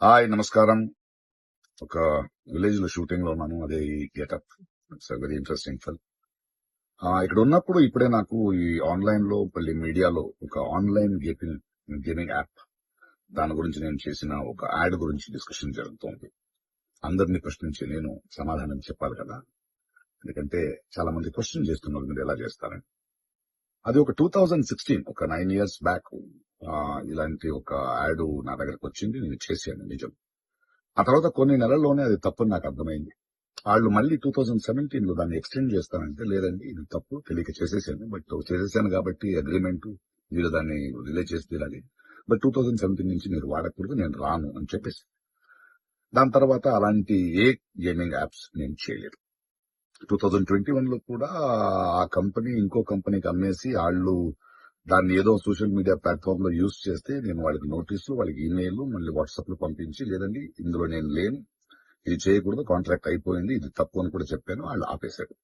Hi నమస్కారం. ఒక village లో షూటింగ్ లో ఉన్నాను. అదే ఈ getup. It's very interesting film. ఇక్కడ ఉన్నప్పుడు ఇప్పుడే నాకు ఈ ఆన్లైన్ లో మళ్ళీ మీడియాలో ఒక ఆన్లైన్ గేమింగ్ యాప్ దాని గురించి నేను చేసిన ఒక యాడ్ గురించి డిస్కషన్ జరుగుతోంది. అందరినీ ప్రశ్నించి నేను సమాధానం చెప్పాలి కదా, ఎందుకంటే చాలా మంది క్వశ్చన్ చేస్తున్నారు మీరు ఎలా చేస్తారని. అది ఒక 2016, ఒక 9 years బ్యాక్ ఇలాంటి ఒక యాడ్ నా దగ్గరకు వచ్చింది. నేను చేశాను, నిజం. ఆ తర్వాత కొన్ని నెలల్లోనే అది తప్పని నాకు అర్థమైంది. వాళ్ళు మళ్ళీ 2017 లో దాన్ని ఎక్స్టెండ్ చేస్తానంటే, లేదండి ఇది తప్పు, తెలియక చేసేసాను. బట్ చేసేసాను కాబట్టి అగ్రిమెంట్, మీరు దాన్ని రిలీజ్ చేసి తీరాలి. బట్ 2017 నుంచి మీరు వాడకూడదు, నేను రాను అని చెప్పేసి. దాని తర్వాత అలాంటి ఏ గేమింగ్ యాప్స్ నేను చేయలేదు. 2021 లో కూడా ఆ కంపెనీ ఇంకో కంపెనీకి అమ్మేసి వాళ్ళు దాన్ని ఏదో సోషల్ మీడియా ప్లాట్ఫామ్ లో యూజ్ చేస్తే నేను వాళ్ళకి నోటీసులు, వాళ్ళకి ఈమెయిల్, మళ్ళీ వాట్సాప్ లో పంపించి, లేదండి ఇందులో నేను లేను, ఇది చేయకూడదు, కాంట్రాక్ట్ అయిపోయింది, ఇది తప్పు అని కూడా చెప్పాను. వాళ్ళు ఆపేశారు.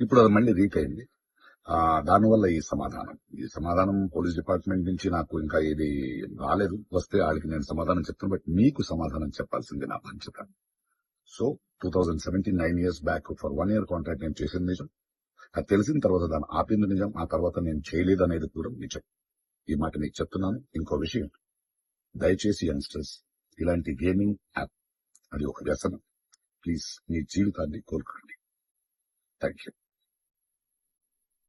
ఇప్పుడు అది మళ్ళీ రీక్ అయింది. దానివల్ల ఈ సమాధానం పోలీస్ డిపార్ట్మెంట్ నుంచి నాకు ఇంకా ఇది రాలేదు. వస్తే వాళ్ళకి నేను సమాధానం చెప్తాను. బట్ మీకు సమాధానం చెప్పాల్సింది నా బాధ్యత. So 2017, 9 years back for 1 year contract నేను చేసింది నిజం. అది తెలిసిన తర్వాత దాన్ని ఆపింది నిజం. ఆ తర్వాత నేను చేయలేదు అనేది కూడా నిజం. ఈ మాట మీకు చెప్తున్నాను. ఇంకో విషయం, దయచేసి యంగ్స్టర్స్, ఇలాంటి గేమింగ్ యాప్ అది ఒక వ్యసనం. ప్లీజ్ మీ జీవితాన్ని కోల్పోండి. Thank you.